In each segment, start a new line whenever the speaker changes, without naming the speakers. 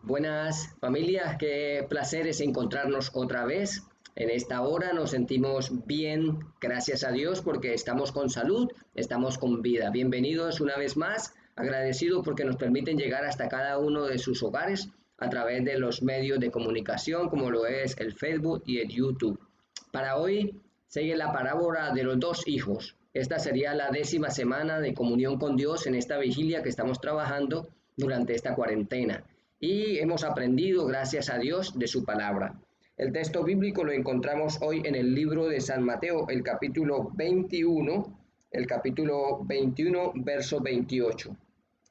Buenas familias, qué placer es encontrarnos otra vez. En esta hora nos sentimos bien, gracias a Dios, porque estamos con salud, estamos con vida. Bienvenidos una vez más, agradecido porque nos permiten llegar hasta cada uno de sus hogares a través de los medios de comunicación, como lo es el Facebook y el YouTube. Para hoy sigue la parábola de los dos hijos. Esta sería la 10ª semana de comunión con Dios en esta vigilia que estamos trabajando durante esta cuarentena y hemos aprendido, gracias a Dios, de su palabra. El texto bíblico lo encontramos hoy en el libro de San Mateo, el capítulo 21, verso 28.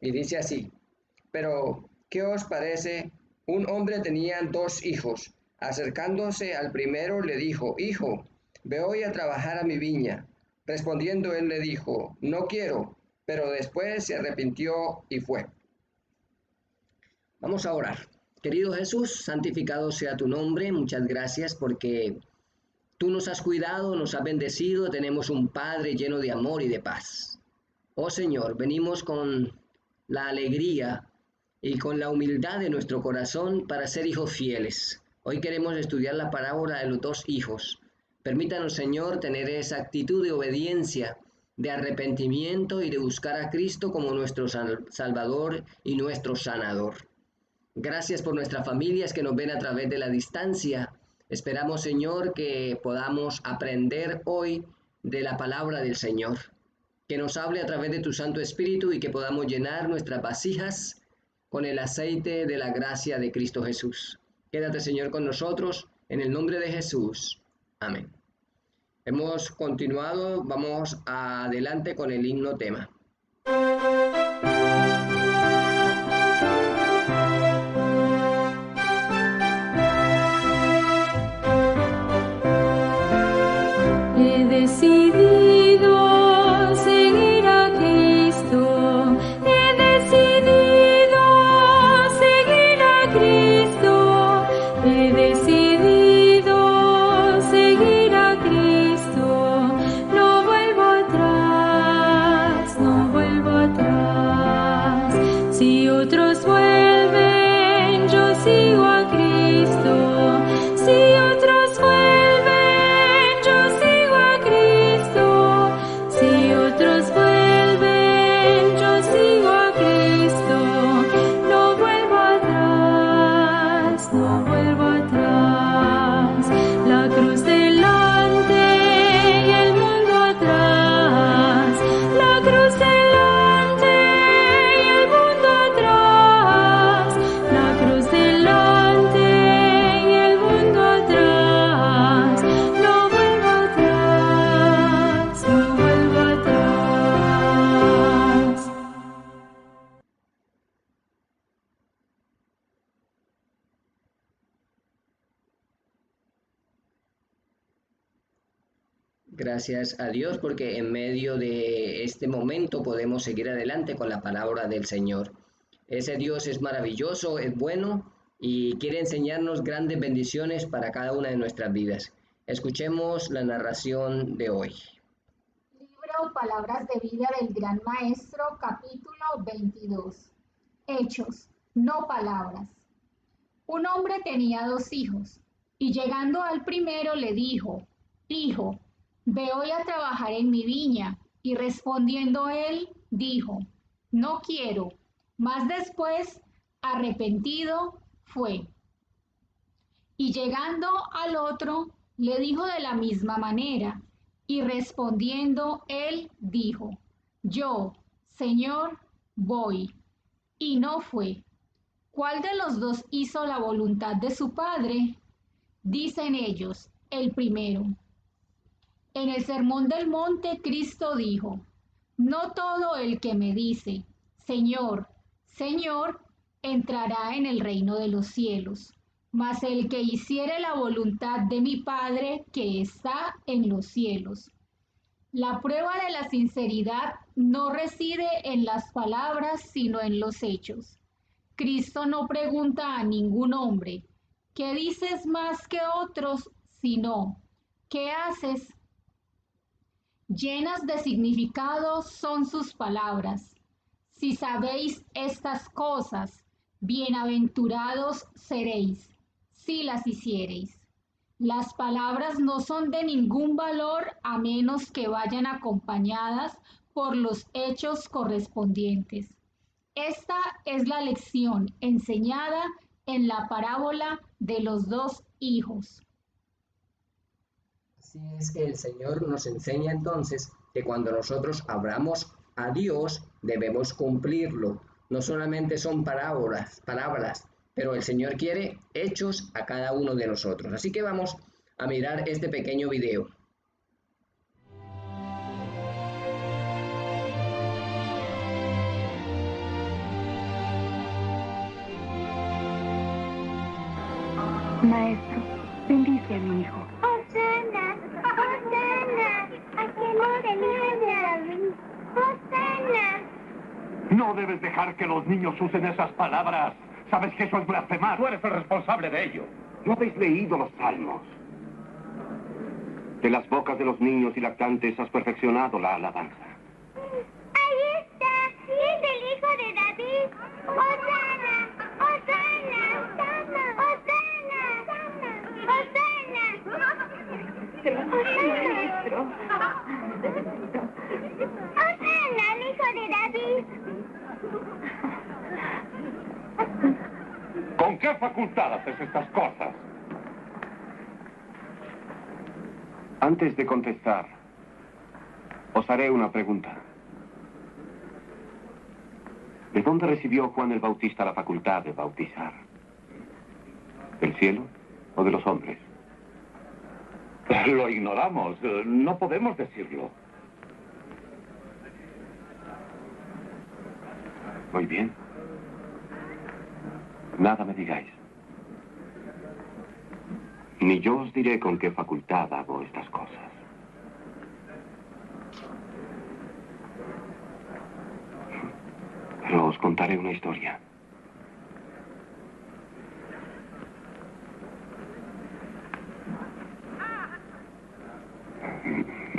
Y dice así: pero, ¿qué os parece? Un hombre tenía dos hijos. Acercándose al primero le dijo: Hijo, ve hoy a trabajar a mi viña. Respondiendo él le dijo: No quiero. Pero después se arrepintió y fue. Vamos a orar. Querido Jesús, santificado sea tu nombre. Muchas gracias porque tú nos has cuidado, nos has bendecido. Tenemos un Padre lleno de amor y de paz. Oh Señor, venimos con la alegría y con la humildad de nuestro corazón para ser hijos fieles. Hoy queremos estudiar la parábola de los dos hijos. Permítanos, Señor, tener esa actitud de obediencia, de arrepentimiento y de buscar a Cristo como nuestro Salvador y nuestro sanador. Gracias por nuestras familias que nos ven a través de la distancia. Esperamos, Señor, que podamos aprender hoy de la palabra del Señor, que nos hable a través de tu Santo Espíritu y que podamos llenar nuestras vasijas con el aceite de la gracia de Cristo Jesús. Quédate, Señor, con nosotros, en el nombre de Jesús. Amén. Hemos continuado, vamos adelante con el himno tema.
He decidido seguir a Cristo, he decidido seguir a Cristo, he decidido seguir a Cristo, no vuelvo atrás, no vuelvo atrás. Si otros vuelven, yo sigo a Cristo, si otros vuelven, yo sigo a Cristo, si otros vuelven, yo sigo a Cristo, no vuelvo atrás, no vuelvo atrás. La cruz delante y el mundo atrás, la cruz delante y el mundo atrás, la cruz delante y el mundo atrás, no vuelvo atrás, no vuelvo atrás.
Gracias a Dios porque en medio de este momento podemos seguir adelante con la palabra del Señor. Ese Dios es maravilloso, es bueno y quiere enseñarnos grandes bendiciones para cada una de nuestras vidas. Escuchemos la narración de hoy.
Libro Palabras de Vida del Gran Maestro, capítulo 22. Hechos, no palabras. Un hombre tenía dos hijos, y llegando al primero le dijo: Hijo, ve hoy a trabajar en mi viña. Y respondiendo él, dijo: No quiero. Mas después, arrepentido, fue. Y llegando al otro, le dijo de la misma manera. Y respondiendo él dijo: Yo, Señor, voy. Y no fue. ¿Cuál de los dos hizo la voluntad de su padre? Dicen ellos: el primero. En el Sermón del Monte, Cristo dijo: No todo el que me dice, Señor, Señor, entrará en el reino de los cielos, mas el que hiciere la voluntad de mi Padre que está en los cielos. La prueba de la sinceridad no reside en las palabras, sino en los hechos. Cristo no pregunta a ningún hombre: ¿qué dices más que otros? Sino: ¿qué haces? Llenas de significado son sus palabras. Si sabéis estas cosas, Bienaventurados seréis, si las hiciereis. Las palabras no son de ningún valor a menos que vayan acompañadas por los hechos correspondientes. Esta es la lección enseñada en la parábola de los dos hijos.
Así es que el Señor nos enseña entonces que cuando nosotros hablamos a Dios debemos cumplirlo. No solamente son palabras, pero el Señor quiere hechos a cada uno de nosotros. Así que vamos a mirar este pequeño video.
Maestro, bendice a mi hijo.
Hosana, Hosana, ¿a quién le Hosana?
No debes dejar que los niños usen esas palabras. Sabes que eso es blasfemar. Tú eres el responsable de ello.
¿No habéis leído los salmos? De las bocas de los niños y lactantes has perfeccionado la alabanza.
Ahí está, es el hijo de David. Hosana, Hosana,
Maestro.
Hosana, el hijo de David.
¿Con qué facultad haces estas cosas?
Antes de contestar, os haré una pregunta. ¿De dónde recibió Juan el Bautista la facultad de bautizar? ¿Del cielo o de los hombres?
Lo ignoramos. No podemos decirlo.
Muy bien. Nada me digáis. Ni yo os diré con qué facultad hago estas cosas. Pero os contaré una historia.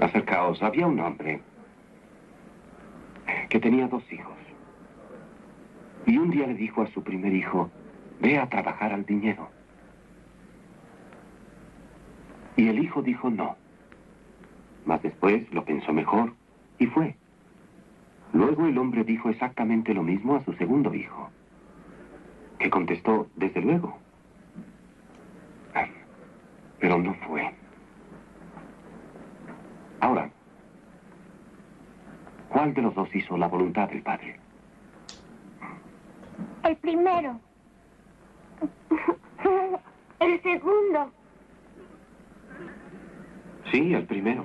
Acercaos. Había un hombre que tenía 2 hijos. Y un día le dijo a su primer hijo: ve a trabajar al viñedo. Y el hijo dijo no. Mas después lo pensó mejor y fue. Luego el hombre dijo exactamente lo mismo a su segundo hijo, que contestó: desde luego. Pero no fue. Ahora, ¿cuál de los 2 hizo la voluntad del Padre?
El primero. El segundo.
Sí, el primero.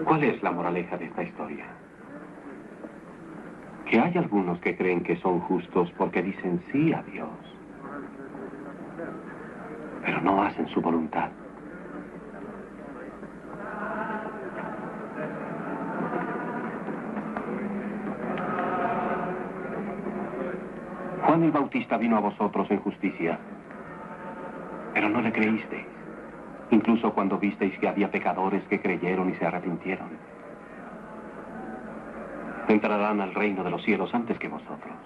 ¿Cuál es la moraleja de esta historia? Que hay algunos que creen que son justos porque dicen sí a Dios, pero no hacen su voluntad. Juan el Bautista vino a vosotros en justicia, pero no le creísteis, incluso cuando visteis que había pecadores que creyeron y se arrepintieron. Entrarán al reino de los cielos antes que vosotros.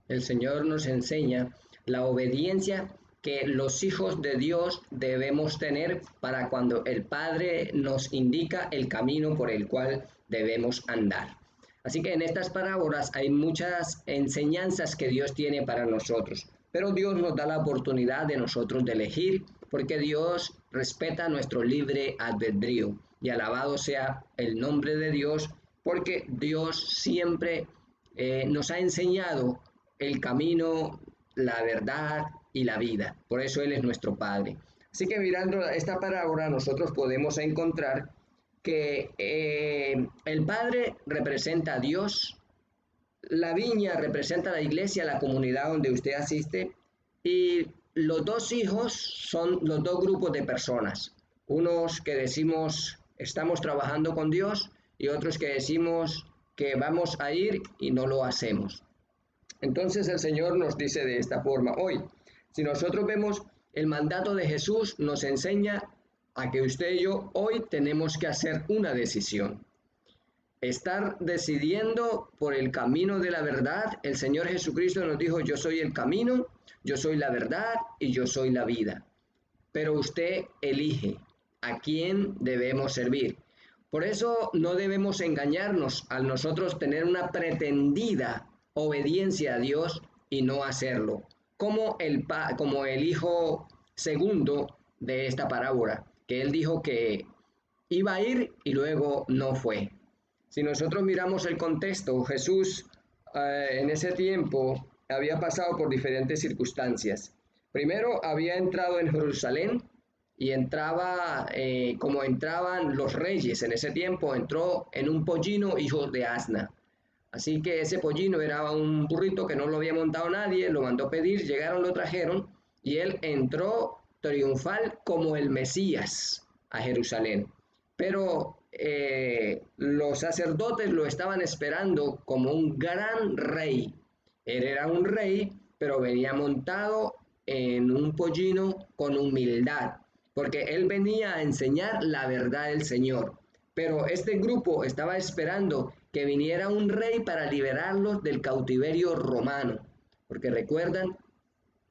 El Señor nos enseña la obediencia que los hijos de Dios debemos tener para cuando el Padre nos indica el camino por el cual debemos andar. Así que en estas parábolas hay muchas enseñanzas que Dios tiene para nosotros, pero Dios nos da la oportunidad de nosotros de elegir, porque Dios respeta nuestro libre albedrío. Y alabado sea el nombre de Dios, porque Dios siempre nos ha enseñado el camino, la verdad y la vida. Por eso Él es nuestro Padre. Así que mirando esta parábola nosotros podemos encontrar que el Padre representa a Dios, la viña representa a la iglesia, la comunidad donde usted asiste, y los 2 hijos son los 2 grupos de personas. Unos que decimos estamos trabajando con Dios y otros que decimos que vamos a ir y no lo hacemos. Entonces el Señor nos dice de esta forma: hoy, si nosotros vemos El mandato de Jesús nos enseña a que usted y yo hoy tenemos que hacer una decisión. Estar decidiendo por el camino de la verdad. El Señor Jesucristo nos dijo, yo soy el camino, yo soy la verdad y yo soy la vida. Pero usted elige a quién debemos servir. Por eso no debemos engañarnos al nosotros tener una pretendida obediencia a Dios y no hacerlo. Como el hijo segundo de esta parábola, que él dijo que iba a ir y luego no fue. Si nosotros miramos el contexto, Jesús en ese tiempo había pasado por diferentes circunstancias. Primero había entrado en Jerusalén y entraba como entraban los reyes en ese tiempo, entró en un pollino hijo de asna. Así que ese pollino era un burrito que no lo había montado nadie, lo mandó pedir, llegaron, lo trajeron y él entró triunfal como el Mesías a Jerusalén. Pero los sacerdotes lo estaban esperando como un gran rey. Él era un rey, pero venía montado en un pollino con humildad, porque él venía a enseñar la verdad del Señor. Pero este grupo estaba esperando que viniera un rey para liberarlos del cautiverio romano, porque recuerdan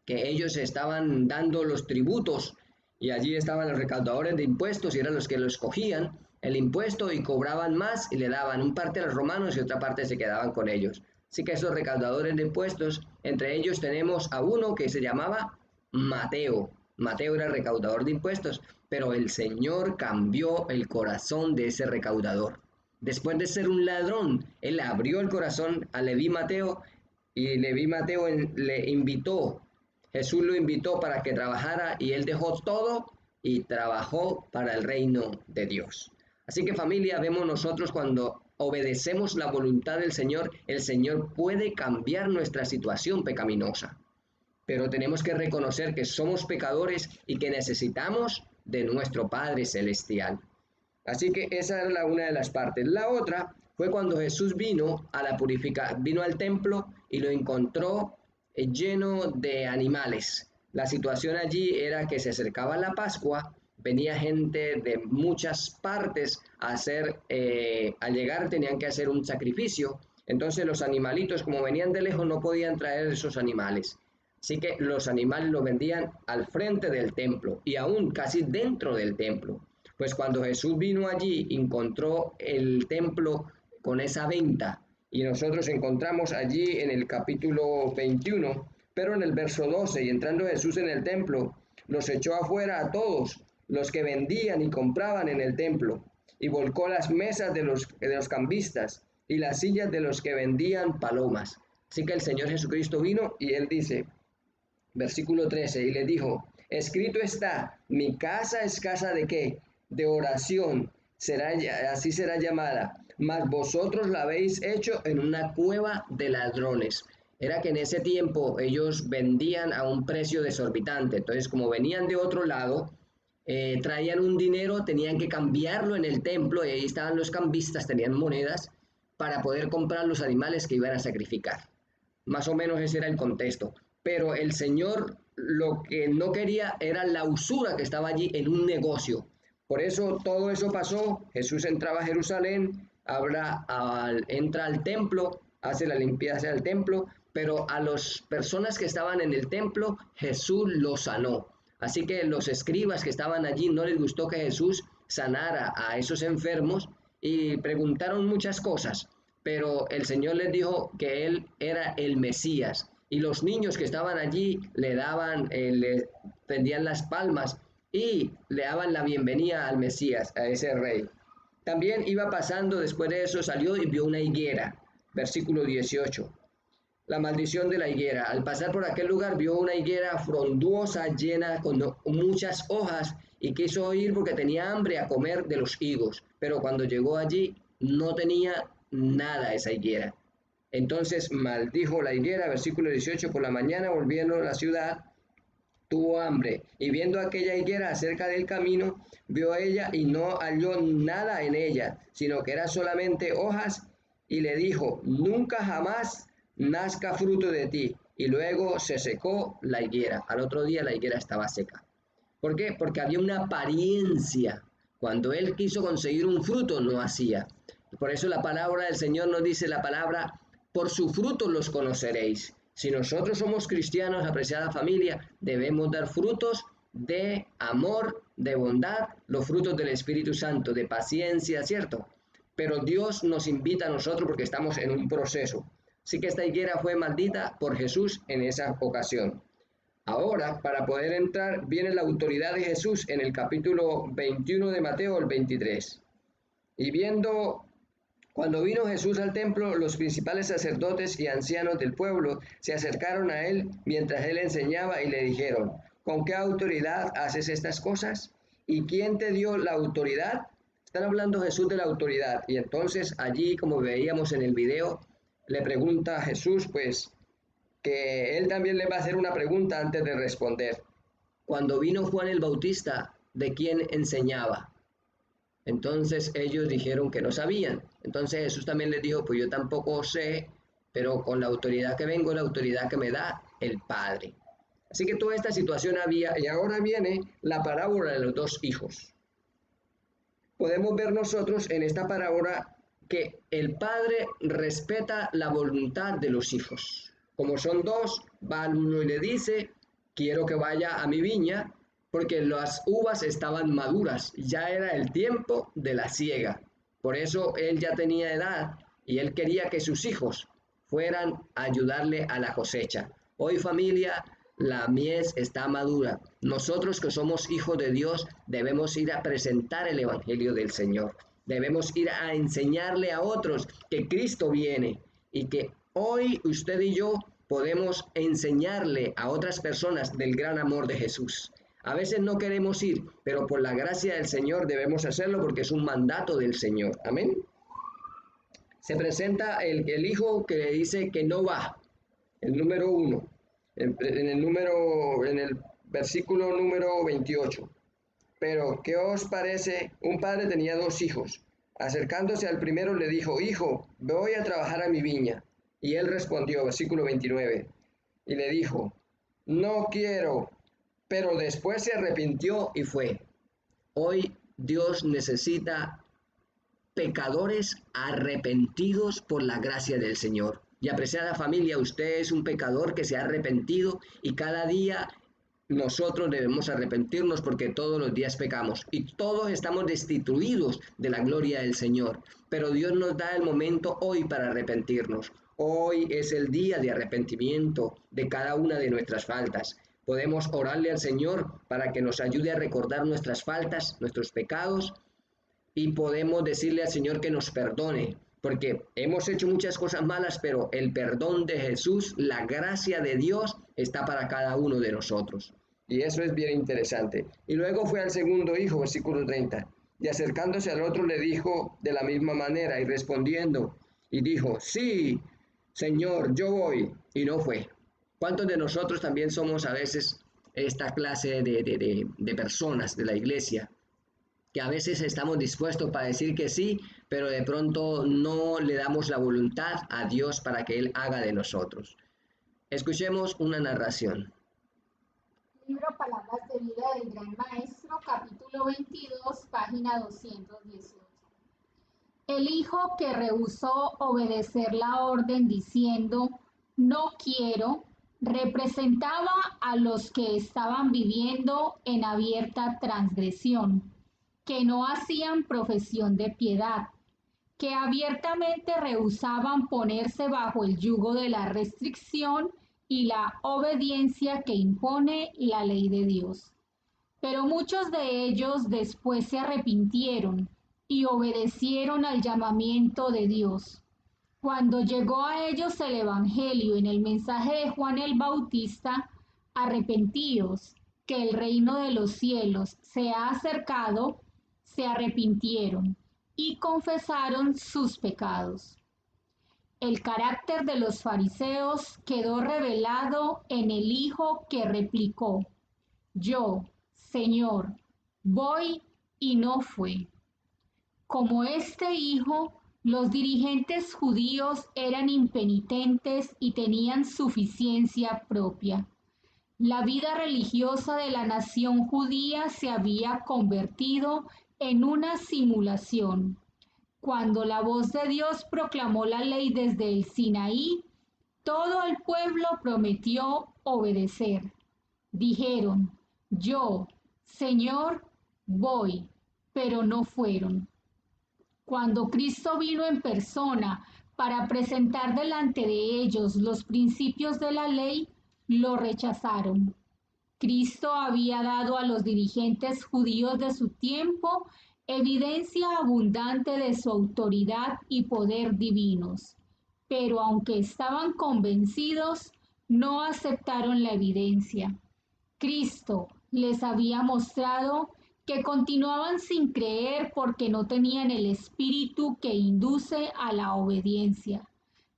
que ellos estaban dando los tributos y allí estaban los recaudadores de impuestos y eran los que los cogían el impuesto y cobraban más y le daban un parte a los romanos y otra parte se quedaban con ellos. Así que esos recaudadores de impuestos, entre ellos tenemos a uno que se llamaba Mateo. Mateo era recaudador de impuestos, pero el Señor cambió el corazón de ese recaudador. Después de ser un ladrón, él abrió el corazón a Leví Mateo y Leví Mateo le invitó. Jesús lo invitó para que trabajara y él dejó todo y trabajó para el reino de Dios. Así que familia, vemos nosotros cuando obedecemos la voluntad del Señor, el Señor puede cambiar nuestra situación pecaminosa. Pero tenemos que reconocer que somos pecadores y que necesitamos de nuestro Padre Celestial. Así que esa era una de las partes. La otra fue cuando Jesús vino al templo y lo encontró lleno de animales. La situación allí era que se acercaba la Pascua, venía gente de muchas partes al llegar tenían que hacer un sacrificio, entonces los animalitos como venían de lejos no podían traer esos animales, así que los animales los vendían al frente del templo y aún casi dentro del templo. Pues cuando Jesús vino allí encontró el templo con esa venta y nosotros encontramos allí en el capítulo 21, pero en el verso 12, y entrando Jesús en el templo, los echó afuera a todos los que vendían y compraban en el templo, y volcó las mesas de los cambistas y las sillas de los que vendían palomas. Así que el Señor Jesucristo vino y él dice, versículo 13, y le dijo, escrito está, mi casa es casa de ¿qué? De oración, así será llamada, mas vosotros la habéis hecho en una cueva de ladrones. Era que en ese tiempo ellos vendían a un precio desorbitante, entonces como venían de otro lado, traían un dinero, tenían que cambiarlo en el templo y ahí estaban los cambistas, tenían monedas para poder comprar los animales que iban a sacrificar. Más o menos ese era el contexto. Pero el Señor lo que no quería era la usura que estaba allí en un negocio. Por eso todo eso pasó. Jesús entraba a Jerusalén, entra al templo, hace la limpieza del templo, pero a las personas que estaban en el templo, Jesús los sanó. Así que los escribas que estaban allí no les gustó que Jesús sanara a esos enfermos y preguntaron muchas cosas, pero el Señor les dijo que Él era el Mesías. Y los niños que estaban allí le tendían las palmas y le daban la bienvenida al Mesías, a ese rey. También iba pasando, después de eso salió y vio una higuera, versículo 18. La maldición de la higuera. Al pasar por aquel lugar vio una higuera frondosa, llena con muchas hojas, y quiso ir porque tenía hambre a comer de los higos. Pero cuando llegó allí no tenía nada esa higuera. Entonces maldijo la higuera, versículo 18, por la mañana volviendo a la ciudad, tuvo hambre, y viendo aquella higuera acerca del camino, vio a ella y no halló nada en ella, sino que era solamente hojas, y le dijo, nunca jamás nazca fruto de ti. y luego se secó la higuera. Al otro día la higuera estaba seca. ¿Por qué? Porque había una apariencia. Cuando él quiso conseguir un fruto, no hacía. Por eso la palabra del Señor nos dice la palabra, por su fruto los conoceréis. Si nosotros somos cristianos, apreciada familia, debemos dar frutos de amor, de bondad, los frutos del Espíritu Santo, de paciencia, ¿cierto? Pero Dios nos invita a nosotros porque estamos en un proceso. Así que esta higuera fue maldita por Jesús en esa ocasión. Ahora, para poder entrar, viene la autoridad de Jesús en el capítulo 21 de Mateo, el 23. Y cuando vino Jesús al templo, los principales sacerdotes y ancianos del pueblo se acercaron a él mientras él enseñaba y le dijeron, ¿con qué autoridad haces estas cosas? ¿Y quién te dio la autoridad? Están hablando Jesús de la autoridad. Y entonces allí, como veíamos en el video, le pregunta a Jesús, pues, que él también le va a hacer una pregunta antes de responder. Cuando vino Juan el Bautista, ¿de quién enseñaba? Entonces ellos dijeron que no sabían. Entonces Jesús también les dijo, pues yo tampoco sé, pero con la autoridad que vengo, la autoridad que me da el Padre. Así que toda esta situación había, y ahora viene la parábola de los dos hijos. Podemos ver nosotros en esta parábola que el Padre respeta la voluntad de los hijos. Como son dos, va uno y le dice, quiero que vaya a mi viña, porque las uvas estaban maduras, ya era el tiempo de la siega. Por eso él ya tenía edad y él quería que sus hijos fueran a ayudarle a la cosecha. Hoy, familia, la mies está madura. Nosotros que somos hijos de Dios debemos ir a presentar el Evangelio del Señor. Debemos ir a enseñarle a otros que Cristo viene y que hoy usted y yo podemos enseñarle a otras personas del gran amor de Jesús. A veces no queremos ir, pero por la gracia del Señor debemos hacerlo porque es un mandato del Señor. Amén. Se presenta el hijo que le dice que no va, el número 1, en el versículo número 28. Pero, ¿qué os parece? Un padre tenía dos hijos. Acercándose al primero le dijo, hijo, voy a trabajar a mi viña. Y él respondió, versículo 29, y le dijo, no quiero, pero después se arrepintió y fue. Hoy Dios necesita pecadores arrepentidos por la gracia del Señor. Y apreciada familia, usted es un pecador que se ha arrepentido y cada día nosotros debemos arrepentirnos porque todos los días pecamos y todos estamos destituidos de la gloria del Señor. Pero Dios nos da el momento hoy para arrepentirnos. Hoy es el día de arrepentimiento de cada una de nuestras faltas. Podemos orarle al Señor para que nos ayude a recordar nuestras faltas, nuestros pecados, y podemos decirle al Señor que nos perdone, porque hemos hecho muchas cosas malas, pero el perdón de Jesús, la gracia de Dios está para cada uno de nosotros. Y eso es bien interesante. Y luego fue al segundo hijo, versículo 30, y acercándose al otro le dijo de la misma manera, y respondiendo, y dijo, sí, Señor, yo voy, y no fue. ¿Cuántos de nosotros también somos a veces esta clase de personas de la iglesia? Que a veces estamos dispuestos para decir que sí, pero de pronto no le damos la voluntad a Dios para que Él haga de nosotros. Escuchemos una narración.
Libro Palabras de Vida del Gran Maestro, capítulo 22, página 218. El hijo que rehusó obedecer la orden diciendo, no quiero, representaba a los que estaban viviendo en abierta transgresión, que no hacían profesión de piedad, que abiertamente rehusaban ponerse bajo el yugo de la restricción y la obediencia que impone la ley de Dios. Pero muchos de ellos después se arrepintieron y obedecieron al llamamiento de Dios. Cuando llegó a ellos el Evangelio en el mensaje de Juan el Bautista, arrepentíos, que el reino de los cielos se ha acercado, se arrepintieron y confesaron sus pecados. El carácter de los fariseos quedó revelado en el hijo que replicó, yo, Señor, voy y no fue. Como este hijo, Los dirigentes judíos eran impenitentes y tenían suficiencia propia. La vida religiosa de la nación judía se había convertido en una simulación. Cuando la voz de Dios proclamó la ley desde el Sinaí, todo el pueblo prometió obedecer. Dijeron, yo, Señor, voy, pero no fueron. Cuando Cristo vino en persona para presentar delante de ellos los principios de la ley, lo rechazaron. Cristo había dado a los dirigentes judíos de su tiempo evidencia abundante de su autoridad y poder divinos, pero aunque estaban convencidos, no aceptaron la evidencia. Cristo les había mostrado que continuaban sin creer porque no tenían el espíritu que induce a la obediencia.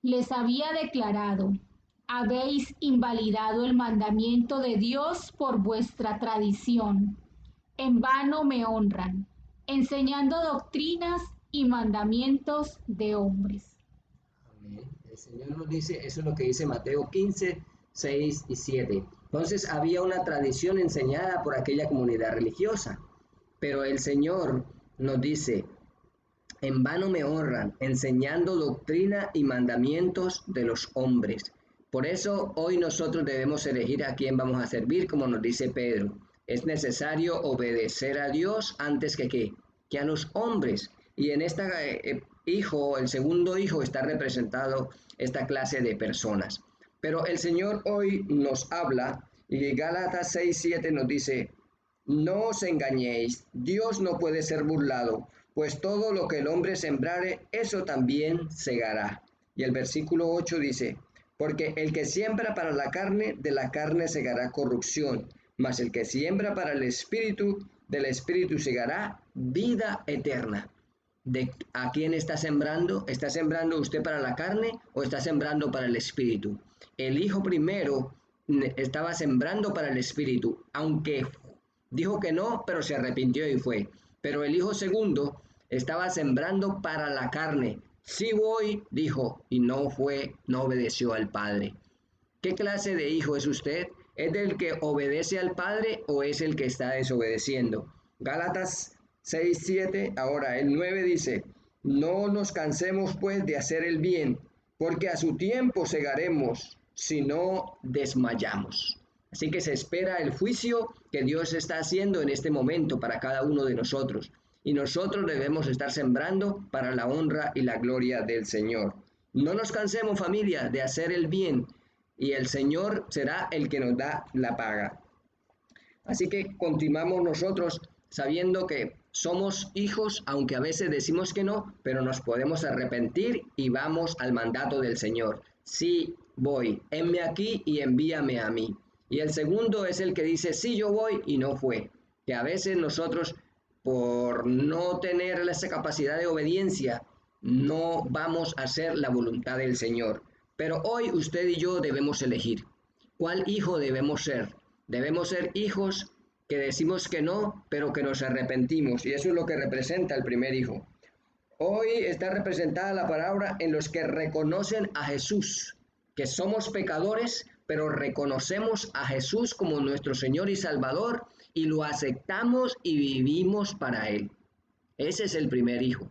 Les había declarado, habéis invalidado el mandamiento de Dios por vuestra tradición. En vano me honran, enseñando doctrinas y mandamientos de hombres.
Amén. El Señor nos dice, eso es lo que dice Mateo 15, 6 y 7. Entonces había una tradición enseñada por aquella comunidad religiosa, pero el Señor nos dice, en vano me honran, enseñando doctrina y mandamientos de los hombres. Por eso hoy nosotros debemos elegir a quién vamos a servir, como nos dice Pedro. Es necesario obedecer a Dios antes que a los hombres. Y en este hijo, el segundo hijo, está representado esta clase de personas. Pero el Señor hoy nos habla, y Gálatas 6, 7 nos dice, no os engañéis, Dios no puede ser burlado, pues todo lo que el hombre sembrare, eso también segará. Y el versículo 8 dice, porque el que siembra para la carne, de la carne segará corrupción, mas el que siembra para el Espíritu, del Espíritu segará vida eterna. ¿A quién está sembrando? ¿Está sembrando usted para la carne o está sembrando para el Espíritu? El hijo primero estaba sembrando para el Espíritu, aunque dijo que no, pero se arrepintió y fue. Pero el hijo segundo estaba sembrando para la carne. Sí voy, dijo, y no fue, no obedeció al Padre. ¿Qué clase de hijo es usted? ¿Es del que obedece al Padre o es el que está desobedeciendo? Gálatas 6, 7, ahora el 9 dice, no nos cansemos pues de hacer el bien, porque a su tiempo segaremos, si no desmayamos. Así que se espera el juicio que Dios está haciendo en este momento para cada uno de nosotros. Y nosotros debemos estar sembrando para la honra y la gloria del Señor. No nos cansemos, familia, de hacer el bien, y el Señor será el que nos da la paga. Así que continuamos nosotros sabiendo que somos hijos, aunque a veces decimos que no, pero nos podemos arrepentir y vamos al mandato del Señor. Sí, voy, henme aquí y envíame a mí. Y el segundo es el que dice, sí, yo voy y no fue. Que a veces nosotros, por no tener esa capacidad de obediencia, no vamos a hacer la voluntad del Señor. Pero hoy usted y yo debemos elegir. ¿Cuál hijo debemos ser? Debemos ser hijos que decimos que no, pero que nos arrepentimos. Y eso es lo que representa el primer hijo. Hoy está representada la palabra en los que reconocen a Jesús, que somos pecadores, pero reconocemos a Jesús como nuestro Señor y Salvador y lo aceptamos y vivimos para Él. Ese es el primer hijo.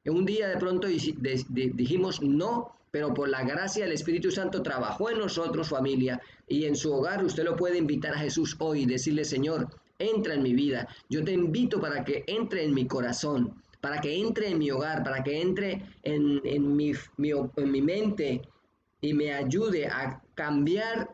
Un día de pronto dijimos no, pero por la gracia del Espíritu Santo trabajó en nosotros, familia, y en su hogar usted lo puede invitar a Jesús hoy y decirle, Señor, entra en mi vida. Yo te invito para que entre en mi corazón, para que entre en mi hogar, para que entre en mi mente y me ayude a cambiar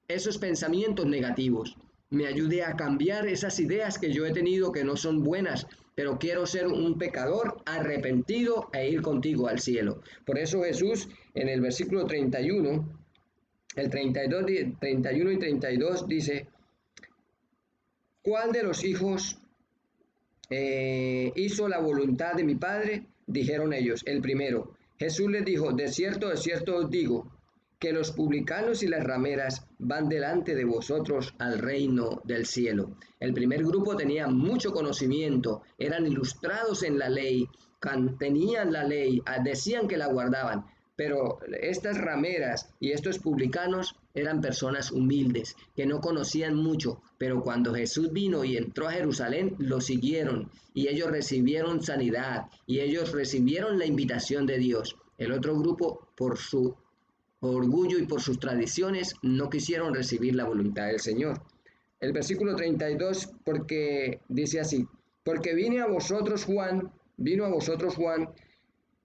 esos pensamientos negativos. Me ayude a cambiar esas ideas que yo he tenido que no son buenas, pero quiero ser un pecador arrepentido e ir contigo al cielo. Por eso Jesús en el versículo 31, el 32, 31 y 32 dice, ¿cuál de los hijos hizo la voluntad de mi Padre? Dijeron ellos, el primero. Jesús les dijo, de cierto os digo, que los publicanos y las rameras van delante de vosotros al reino del cielo. El primer grupo tenía mucho conocimiento, eran ilustrados en la ley, tenían la ley, decían que la guardaban, pero estas rameras y estos publicanos eran personas humildes, que no conocían mucho, pero cuando Jesús vino y entró a Jerusalén, lo siguieron y ellos recibieron sanidad y ellos recibieron la invitación de Dios. El otro grupo, por su orgullo y por sus tradiciones, no quisieron recibir la voluntad del Señor. El versículo 32, porque dice así, porque vino a vosotros Juan,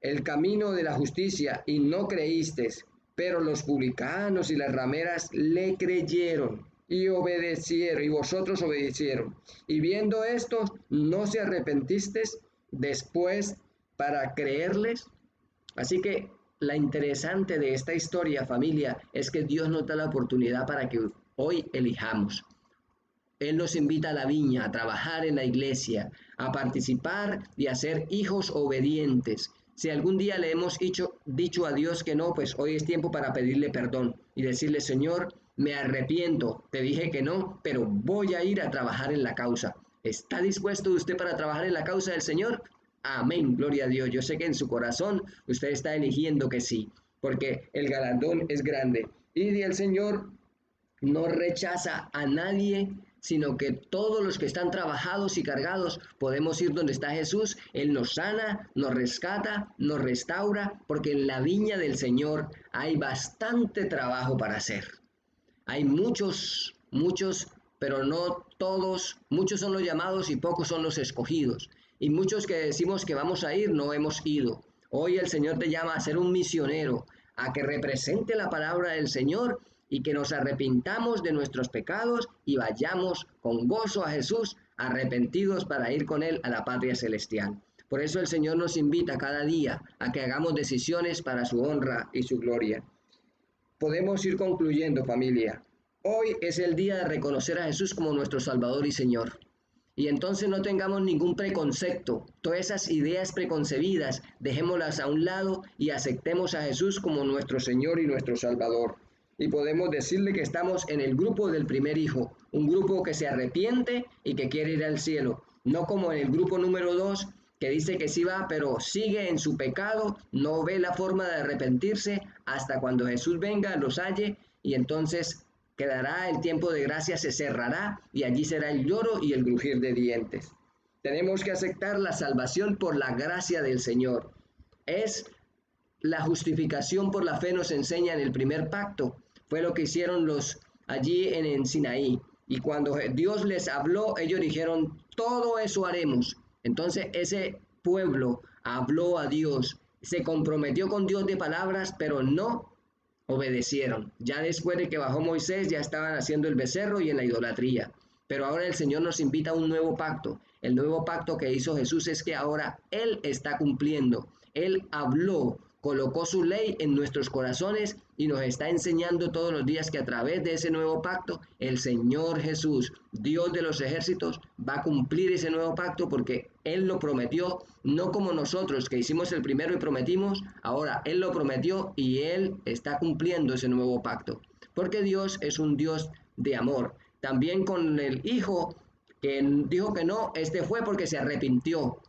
el camino de la justicia, y no creísteis, pero los publicanos y las rameras le creyeron y obedecieron, y vosotros obedecieron. Y viendo esto, ¿no se arrepentisteis después para creerles? Así que la interesante de esta historia, familia, es que Dios nos da la oportunidad para que hoy elijamos. Él nos invita a la viña, a trabajar en la iglesia, a participar y a ser hijos obedientes. Si algún día le hemos dicho a Dios que no, pues hoy es tiempo para pedirle perdón y decirle, Señor, me arrepiento, te dije que no, pero voy a ir a trabajar en la causa. ¿Está dispuesto usted para trabajar en la causa del Señor? Amén, gloria a Dios. Yo sé que en su corazón usted está eligiendo que sí, porque el galardón es grande. Y el Señor no rechaza a nadie, sino que todos los que están trabajados y cargados podemos ir donde está Jesús. Él nos sana, nos rescata, nos restaura, porque en la viña del Señor hay bastante trabajo para hacer. Hay muchos, pero no todos. Muchos son los llamados y pocos son los escogidos. Y muchos que decimos que vamos a ir, no hemos ido. Hoy el Señor te llama a ser un misionero, a que represente la palabra del Señor y que nos arrepintamos de nuestros pecados y vayamos con gozo a Jesús, arrepentidos para ir con Él a la patria celestial. Por eso el Señor nos invita cada día a que hagamos decisiones para su honra y su gloria. Podemos ir concluyendo, familia. Hoy es el día de reconocer a Jesús como nuestro Salvador y Señor. Y entonces no tengamos ningún preconcepto, todas esas ideas preconcebidas, dejémoslas a un lado y aceptemos a Jesús como nuestro Señor y nuestro Salvador. Y podemos decirle que estamos en el grupo del primer hijo, un grupo que se arrepiente y que quiere ir al cielo, no como en el grupo número 2, que dice que sí va, pero sigue en su pecado, no ve la forma de arrepentirse hasta cuando Jesús venga, los halle, y entonces quedará el tiempo de gracia, se cerrará, y allí será el lloro y el crujir de dientes. Tenemos que aceptar la salvación por la gracia del Señor. Es la justificación por la fe, nos enseña en el primer pacto. Fue lo que hicieron los allí en Sinaí. Y cuando Dios les habló, ellos dijeron, todo eso haremos. Entonces ese pueblo habló a Dios, se comprometió con Dios de palabras, pero no obedecieron. Ya después de que bajó Moisés, ya estaban haciendo el becerro y en la idolatría. Pero ahora el Señor nos invita a un nuevo pacto. El nuevo pacto que hizo Jesús es que ahora Él está cumpliendo. Él habló, colocó su ley en nuestros corazones y nos está enseñando todos los días que a través de ese nuevo pacto, el Señor Jesús, Dios de los ejércitos, va a cumplir ese nuevo pacto porque Él lo prometió, no como nosotros que hicimos el primero y prometimos, ahora Él lo prometió y Él está cumpliendo ese nuevo pacto. Porque Dios es un Dios de amor. También con el Hijo que dijo que no, este fue porque se arrepintió.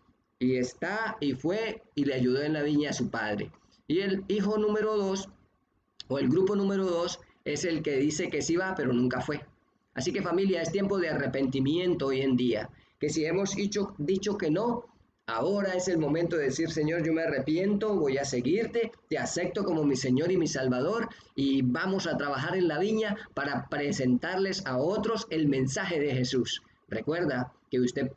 Y está y fue y le ayudó en la viña a su padre. Y el hijo número 2, o el grupo número 2, es el que dice que sí va, pero nunca fue. Así que familia, es tiempo de arrepentimiento hoy en día. Que si hemos dicho que no, ahora es el momento de decir, Señor, yo me arrepiento, voy a seguirte, te acepto como mi Señor y mi Salvador, y vamos a trabajar en la viña para presentarles a otros el mensaje de Jesús. Recuerda que usted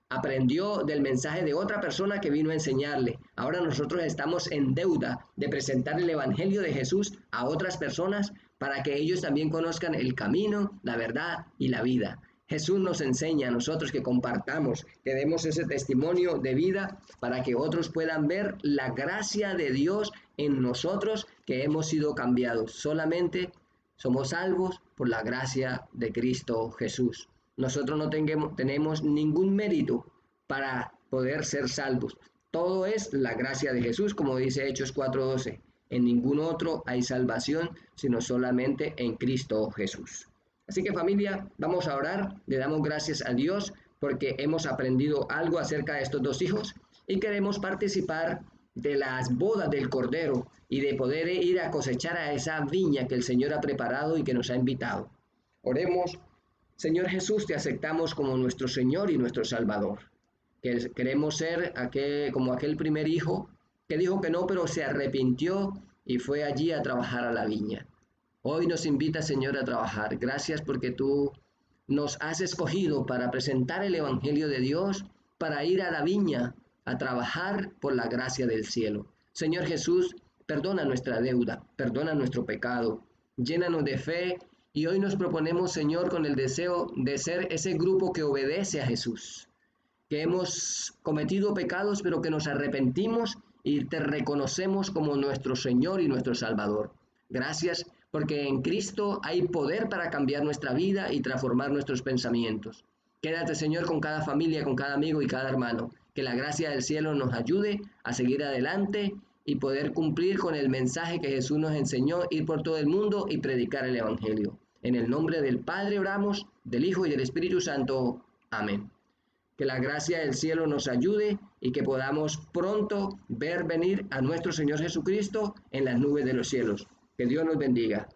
aprendió del mensaje de otra persona que vino a enseñarle. Ahora nosotros estamos en deuda de presentar el evangelio de Jesús a otras personas para que ellos también conozcan el camino, la verdad y la vida. Jesús nos enseña a nosotros que compartamos, que demos ese testimonio de vida para que otros puedan ver la gracia de Dios en nosotros que hemos sido cambiados. Solamente somos salvos por la gracia de Cristo Jesús. Nosotros no tenemos ningún mérito para poder ser salvos. Todo es la gracia de Jesús, como dice Hechos 4:12. En ningún otro hay salvación, sino solamente en Cristo Jesús. Así que familia, vamos a orar. Le damos gracias a Dios porque hemos aprendido algo acerca de estos dos hijos y queremos participar de las bodas del Cordero y de poder ir a cosechar a esa viña que el Señor ha preparado y que nos ha invitado. Oremos. Señor Jesús, te aceptamos como nuestro Señor y nuestro Salvador. Que queremos ser como aquel primer hijo que dijo que no, pero se arrepintió y fue allí a trabajar a la viña. Hoy nos invita, Señor, a trabajar. Gracias porque tú nos has escogido para presentar el Evangelio de Dios, para ir a la viña, a trabajar por la gracia del cielo. Señor Jesús, perdona nuestra deuda, perdona nuestro pecado, llénanos de fe y hoy nos proponemos, Señor, con el deseo de ser ese grupo que obedece a Jesús, que hemos cometido pecados, pero que nos arrepentimos y te reconocemos como nuestro Señor y nuestro Salvador. Gracias porque en Cristo hay poder para cambiar nuestra vida y transformar nuestros pensamientos. Quédate, Señor, con cada familia, con cada amigo y cada hermano. Que la gracia del cielo nos ayude a seguir adelante y poder cumplir con el mensaje que Jesús nos enseñó, ir por todo el mundo y predicar el Evangelio. En el nombre del Padre oramos, del Hijo y del Espíritu Santo. Amén. Que la gracia del cielo nos ayude y que podamos pronto ver venir a nuestro Señor Jesucristo en las nubes de los cielos. Que Dios nos bendiga.